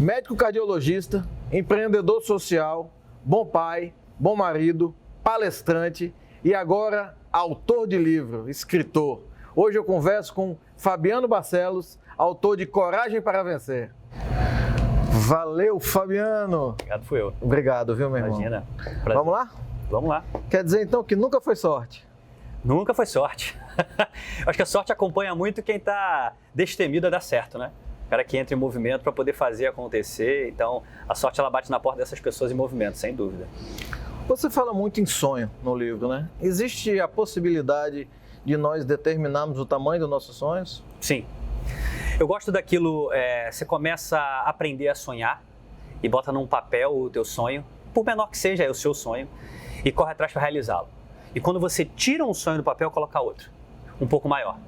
Médico cardiologista, empreendedor social, bom pai, bom marido, palestrante e agora autor de livro, escritor. Hoje eu converso com Fabiano Barcelos, autor de Coragem para Vencer. Valeu, Fabiano! Obrigado, fui eu. Obrigado, viu, meu irmão? Imagina. Vamos lá? Vamos lá. Quer dizer, então, que nunca foi sorte? Nunca foi sorte. Acho que a sorte acompanha muito quem está destemido a dar certo, né? O cara que entra em movimento para poder fazer acontecer. Então, a sorte ela bate na porta dessas pessoas em movimento, sem dúvida. Você fala muito em sonho no livro, né? Existe a possibilidade de nós determinarmos o tamanho dos nossos sonhos? Sim. Eu gosto daquilo, você começa a aprender a sonhar e bota num papel o teu sonho, por menor que seja o seu sonho, e corre atrás para realizá-lo. E quando você tira um sonho do papel, coloca outro, um pouco maior.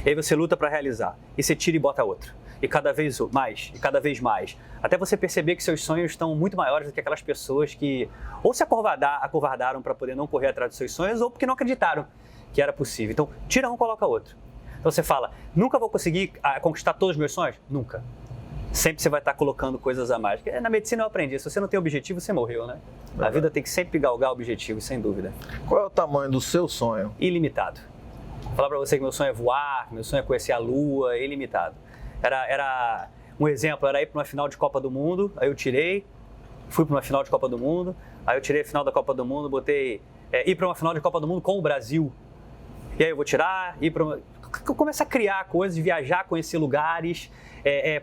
E aí você luta para realizar, e você tira e bota outro. E cada vez mais, e cada vez mais. Até você perceber que seus sonhos estão muito maiores do que aquelas pessoas que ou se acovardaram para poder não correr atrás dos seus sonhos, ou porque não acreditaram que era possível. Então, tira um, coloca outro. Então você fala, nunca vou conseguir conquistar todos os meus sonhos? Nunca. Sempre você vai estar colocando coisas a mais. Na medicina eu aprendi, se você não tem objetivo, você morreu, né? A vida tem que sempre galgar objetivos, sem dúvida. Qual é o tamanho do seu sonho? Ilimitado. Vou falar para você que meu sonho é voar, meu sonho é conhecer a Lua, ilimitado. Era um exemplo, era ir para uma final de Copa do Mundo, aí eu tirei, fui para uma final de Copa do Mundo, aí eu tirei a final da Copa do Mundo, botei ir para uma final de Copa do Mundo com o Brasil. E aí eu vou tirar, ir para uma... Começar a criar coisas, viajar, conhecer lugares,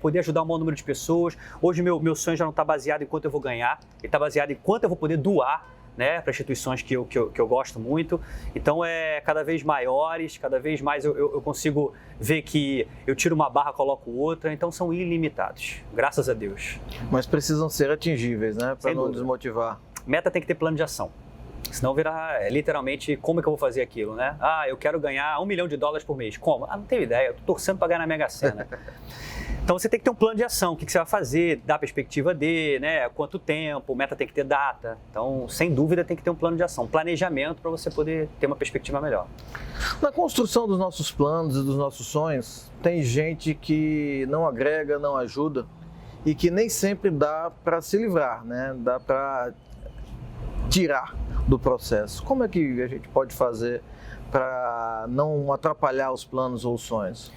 poder ajudar um bom número de pessoas. Hoje meu sonho já não está baseado em quanto eu vou ganhar, ele está baseado em quanto eu vou poder doar, né, para instituições que eu gosto muito. Então cada vez maiores, cada vez mais eu consigo ver que eu tiro uma barra, coloco outra, então são ilimitados, graças a Deus. Mas precisam ser atingíveis, né, para não desmotivar. Meta tem que ter plano de ação. Senão virar literalmente como é que eu vou fazer aquilo, né? Eu quero ganhar $1 milhão por mês. Como? Não tenho ideia, eu tô torcendo para ganhar na Mega Sena. Então você tem que ter um plano de ação, o que você vai fazer, da perspectiva de, né? Quanto tempo, meta tem que ter data. Então, sem dúvida, tem que ter um plano de ação, um planejamento para você poder ter uma perspectiva melhor. Na construção dos nossos planos e dos nossos sonhos, tem gente que não agrega, não ajuda e que nem sempre dá para se livrar, né? Dá para tirar do processo. Como é que a gente pode fazer para não atrapalhar os planos ou os sonhos?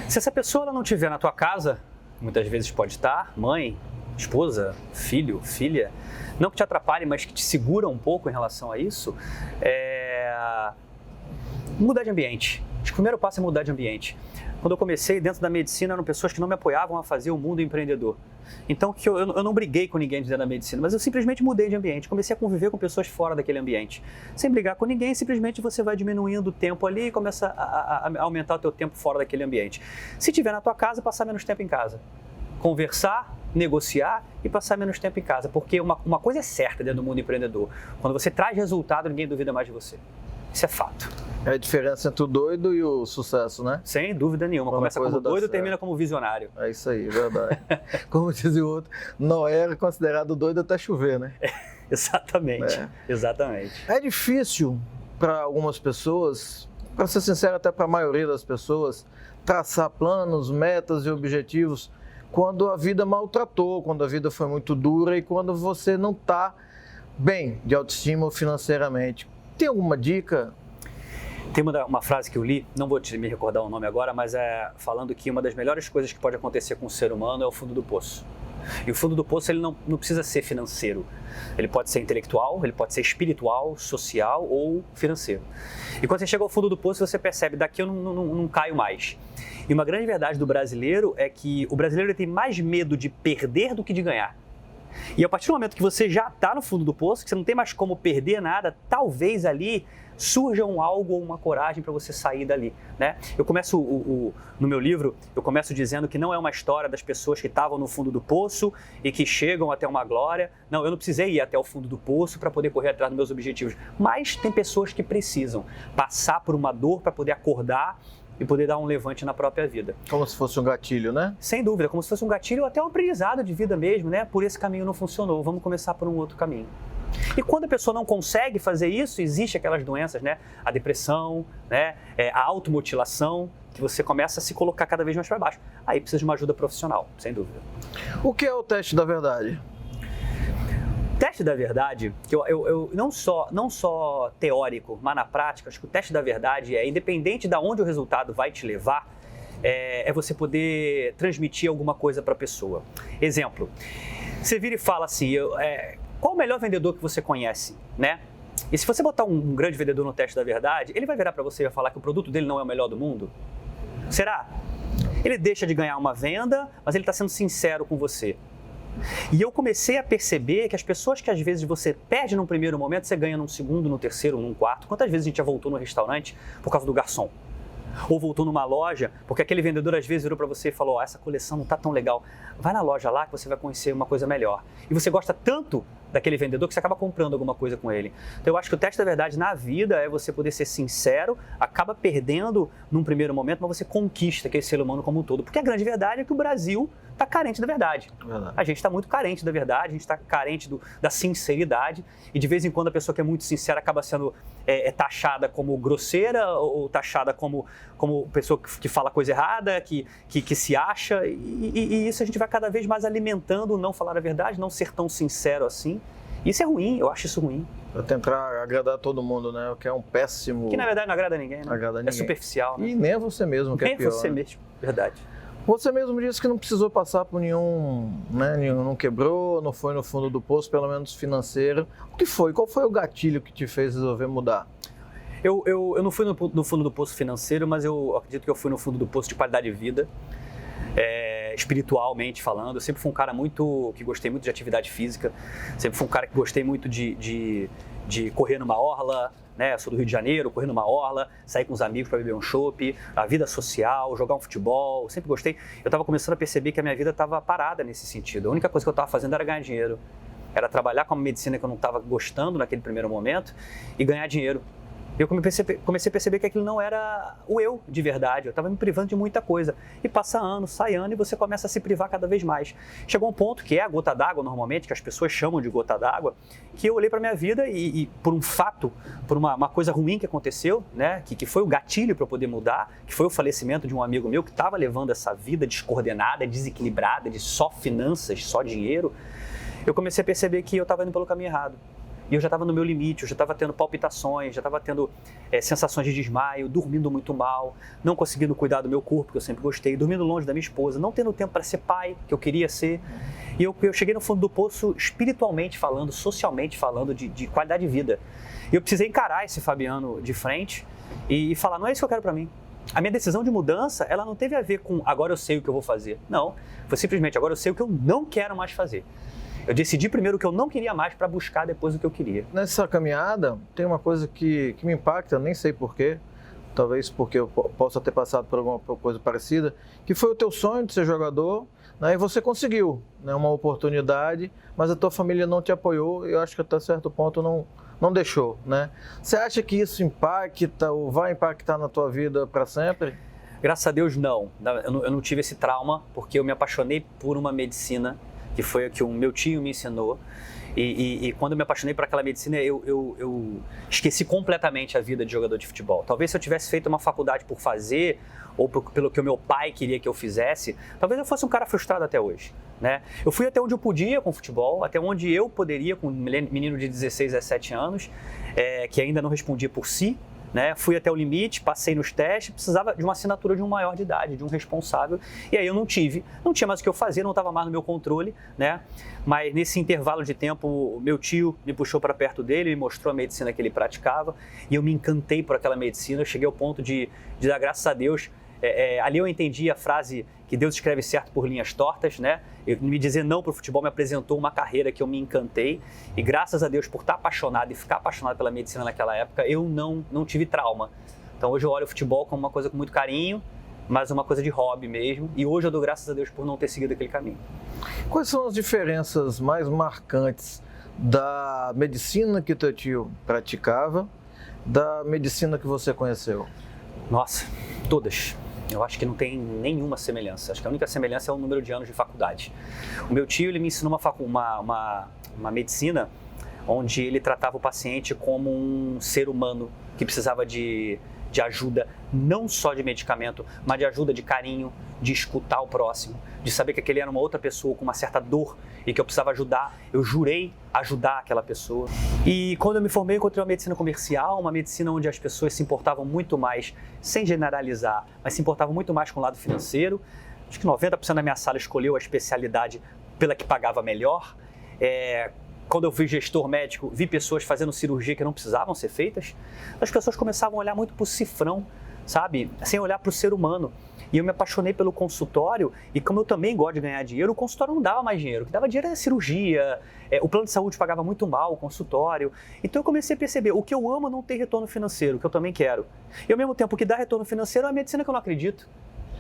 Se essa pessoa ela não estiver na tua casa, muitas vezes pode estar, mãe, esposa, filho, filha, não que te atrapalhe, mas que te segura um pouco em relação a isso, mudar de ambiente. Acho que o primeiro passo é mudar de ambiente. Quando eu comecei dentro da medicina, eram pessoas que não me apoiavam a fazer o mundo empreendedor. Então, eu não briguei com ninguém dentro da medicina, mas eu simplesmente mudei de ambiente. Comecei a conviver com pessoas fora daquele ambiente. Sem brigar com ninguém, simplesmente você vai diminuindo o tempo ali e começa a aumentar o teu tempo fora daquele ambiente. Se tiver na tua casa, passar menos tempo em casa. Conversar, negociar e passar menos tempo em casa. Porque uma coisa é certa dentro do mundo empreendedor. Quando você traz resultado, ninguém duvida mais de você. Isso é fato. É a diferença entre o doido e o sucesso, né? Sem dúvida nenhuma. Começa como doido e termina como visionário. É isso aí, verdade. Como dizia o outro, Noé era considerado doido até chover, né? Exatamente, exatamente. É difícil para algumas pessoas, para ser sincero, até para a maioria das pessoas, traçar planos, metas e objetivos quando a vida maltratou, quando a vida foi muito dura e quando você não está bem de autoestima ou financeiramente. Tem alguma dica? Tem uma frase que eu li, não vou me recordar o nome agora, mas falando que uma das melhores coisas que pode acontecer com o ser humano é o fundo do poço. E o fundo do poço ele não precisa ser financeiro. Ele pode ser intelectual, ele pode ser espiritual, social ou financeiro. E quando você chega ao fundo do poço, você percebe, daqui eu não caio mais. E uma grande verdade do brasileiro é que o brasileiro tem mais medo de perder do que de ganhar. E a partir do momento que você já está no fundo do poço, que você não tem mais como perder nada, talvez ali surja algo ou uma coragem para você sair dali, né? Eu começo no meu livro, eu começo dizendo que não é uma história das pessoas que estavam no fundo do poço e que chegam até uma glória. Não, eu não precisei ir até o fundo do poço para poder correr atrás dos meus objetivos. Mas tem pessoas que precisam passar por uma dor para poder acordar e poder dar um levante na própria vida. Como se fosse um gatilho, né? Sem dúvida, como se fosse um gatilho ou até um aprendizado de vida mesmo, né? Por esse caminho não funcionou, vamos começar por um outro caminho. E quando a pessoa não consegue fazer isso, existe aquelas doenças, né? A depressão, né? A automutilação, que você começa a se colocar cada vez mais para baixo. Aí precisa de uma ajuda profissional, sem dúvida. O que é o teste da verdade? Teste da verdade, que eu não só teórico, mas na prática, acho que o teste da verdade independente de onde o resultado vai te levar, é você poder transmitir alguma coisa para a pessoa. Exemplo, você vira e fala assim, qual o melhor vendedor que você conhece, né? E se você botar um grande vendedor no teste da verdade, ele vai virar para você e vai falar que o produto dele não é o melhor do mundo? Será? Ele deixa de ganhar uma venda, mas ele está sendo sincero com você. E eu comecei a perceber que as pessoas que às vezes você perde num primeiro momento, você ganha num segundo, num terceiro, num quarto. Quantas vezes a gente já voltou no restaurante por causa do garçom? Ou voltou numa loja, porque aquele vendedor às vezes virou para você e falou, essa coleção não está tão legal. Vai na loja lá que você vai conhecer uma coisa melhor. E você gosta tanto daquele vendedor que você acaba comprando alguma coisa com ele. Então eu acho que o teste da verdade na vida é você poder ser sincero, acaba perdendo num primeiro momento, mas você conquista aquele ser humano como um todo. Porque a grande verdade é que o Brasil está carente da verdade. A gente está muito carente da verdade, a gente está carente da sinceridade e de vez em quando a pessoa que é muito sincera acaba sendo taxada como grosseira ou taxada como pessoa que fala coisa errada, que se acha e isso a gente vai cada vez mais alimentando o não falar a verdade, não ser tão sincero assim. Isso é ruim, eu acho isso ruim. Pra tentar agradar todo mundo, né? O que é um péssimo... Que na verdade não agrada ninguém, né? Agrada ninguém. É superficial, né? E nem você mesmo, que nem é pior. você né? mesmo, verdade. Você mesmo disse que não precisou passar por nenhum, né? Não quebrou, não foi no fundo do poço, pelo menos financeiro. O que foi? Qual foi o gatilho que te fez resolver mudar? Eu não fui no fundo do poço financeiro, mas eu acredito que eu fui no fundo do poço de qualidade de vida. Espiritualmente falando, eu sempre fui um cara que gostei muito de atividade física, sempre fui um cara que gostei muito de correr numa orla, né? Eu sou do Rio de Janeiro, correr numa orla, sair com os amigos para beber um chopp, a vida social, jogar um futebol, sempre gostei. Eu estava começando a perceber que a minha vida estava parada nesse sentido. A única coisa que eu estava fazendo era ganhar dinheiro, era trabalhar com uma medicina que eu não estava gostando naquele primeiro momento e ganhar dinheiro. Eu comecei a perceber que aquilo não era o eu de verdade, eu estava me privando de muita coisa. E passa ano, sai ano e você começa a se privar cada vez mais. Chegou um ponto, que é a gota d'água normalmente, que as pessoas chamam de gota d'água, que eu olhei para a minha vida e por um fato, por uma coisa ruim que aconteceu, né, que foi o gatilho para eu poder mudar, que foi o falecimento de um amigo meu que estava levando essa vida descoordenada, desequilibrada, de só finanças, só dinheiro, eu comecei a perceber que eu estava indo pelo caminho errado. E eu já estava no meu limite, eu já estava tendo palpitações, já estava tendo sensações de desmaio, dormindo muito mal, não conseguindo cuidar do meu corpo, que eu sempre gostei, dormindo longe da minha esposa, não tendo tempo para ser pai, que eu queria ser. E eu cheguei no fundo do poço espiritualmente falando, socialmente falando, de qualidade de vida. E eu precisei encarar esse Fabiano de frente e falar, não é isso que eu quero para mim. A minha decisão de mudança, ela não teve a ver com agora eu sei o que eu vou fazer. Não, foi simplesmente agora eu sei o que eu não quero mais fazer. Eu decidi primeiro o que eu não queria mais para buscar depois o que eu queria. Nessa caminhada, tem uma coisa que me impacta, nem sei porquê, talvez porque eu possa ter passado por alguma coisa parecida, que foi o teu sonho de ser jogador, né, e você conseguiu, né, uma oportunidade, mas a tua família não te apoiou e eu acho que até certo ponto não deixou. Né? Você acha que isso impacta ou vai impactar na tua vida para sempre? Graças a Deus, não. Eu não tive esse trauma porque eu me apaixonei por uma medicina que foi o que o meu tio me ensinou. E quando eu me apaixonei por aquela medicina, eu esqueci completamente a vida de jogador de futebol. Talvez se eu tivesse feito uma faculdade por fazer, ou pelo que o meu pai queria que eu fizesse, talvez eu fosse um cara frustrado até hoje. Né? Eu fui até onde eu podia com futebol, até onde eu poderia com um menino de 16, 17 anos, que ainda não respondia por si. Né? Fui até o limite, passei nos testes, precisava de uma assinatura de um maior de idade, de um responsável, e aí eu não tinha mais o que eu fazer, não estava mais no meu controle, né? Mas nesse intervalo de tempo, meu tio me puxou para perto dele, me mostrou a medicina que ele praticava, e eu me encantei por aquela medicina, eu cheguei ao ponto de dar graças a Deus. Ali eu entendi a frase que Deus escreve certo por linhas tortas, né? Me dizer não para o futebol me apresentou uma carreira que eu me encantei e graças a Deus por estar apaixonado e ficar apaixonado pela medicina naquela época, eu não tive trauma. Então hoje eu olho o futebol como uma coisa com muito carinho, mas uma coisa de hobby mesmo, e hoje eu dou graças a Deus por não ter seguido aquele caminho. Quais são as diferenças mais marcantes da medicina que teu tio praticava da medicina que você conheceu? Nossa, todas. Eu acho que não tem nenhuma semelhança. Acho que a única semelhança é o número de anos de faculdade. O meu tio, ele me ensinou uma medicina onde ele tratava o paciente como um ser humano que precisava de de ajuda, não só de medicamento, mas de ajuda de carinho, de escutar o próximo, de saber que aquele era uma outra pessoa com uma certa dor e que eu precisava ajudar. Eu jurei ajudar aquela pessoa. E quando eu me formei, eu encontrei uma medicina comercial, uma medicina onde as pessoas se importavam muito mais, sem generalizar, mas se importavam muito mais com o lado financeiro. Acho que 90% da minha sala escolheu a especialidade pela que pagava melhor. Quando eu fui gestor médico, vi pessoas fazendo cirurgia que não precisavam ser feitas. As pessoas começavam a olhar muito para o cifrão, sabe? Sem olhar para o ser humano. E eu me apaixonei pelo consultório, e como eu também gosto de ganhar dinheiro, o consultório não dava mais dinheiro. O que dava dinheiro era cirurgia, o plano de saúde pagava muito mal o consultório. Então eu comecei a perceber, o que eu amo não tem retorno financeiro, o que eu também quero. E ao mesmo tempo, o que dá retorno financeiro é a medicina que eu não acredito.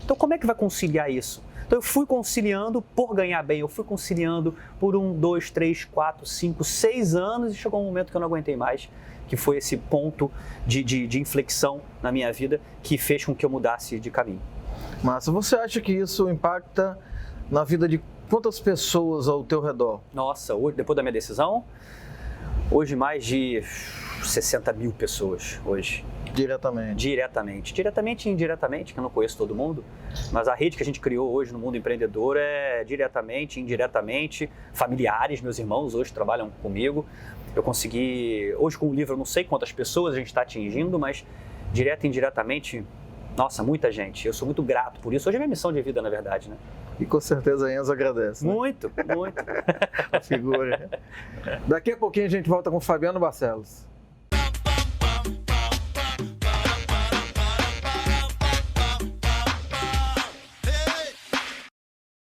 Então como é que vai conciliar isso? Então eu fui conciliando por ganhar bem, eu fui conciliando por 1, 2, 3, 4, 5, 6 anos, e chegou um momento que eu não aguentei mais, que foi esse ponto de inflexão na minha vida que fez com que eu mudasse de caminho. Massa, você acha que isso impacta na vida de quantas pessoas ao teu redor? Nossa, hoje, depois da minha decisão, hoje mais de 60 mil pessoas hoje. Diretamente. Diretamente e indiretamente, que eu não conheço todo mundo, mas a rede que a gente criou hoje no mundo empreendedor é diretamente, indiretamente, familiares, meus irmãos hoje trabalham comigo. Eu consegui, hoje com o livro eu não sei quantas pessoas a gente está atingindo, mas direto e indiretamente, nossa, muita gente. Eu sou muito grato por isso. Hoje é minha missão de vida, na verdade, né? E com certeza a Enzo agradece. Né? Muito. A figura. Daqui a pouquinho a gente volta com o Fabiano Barcelos.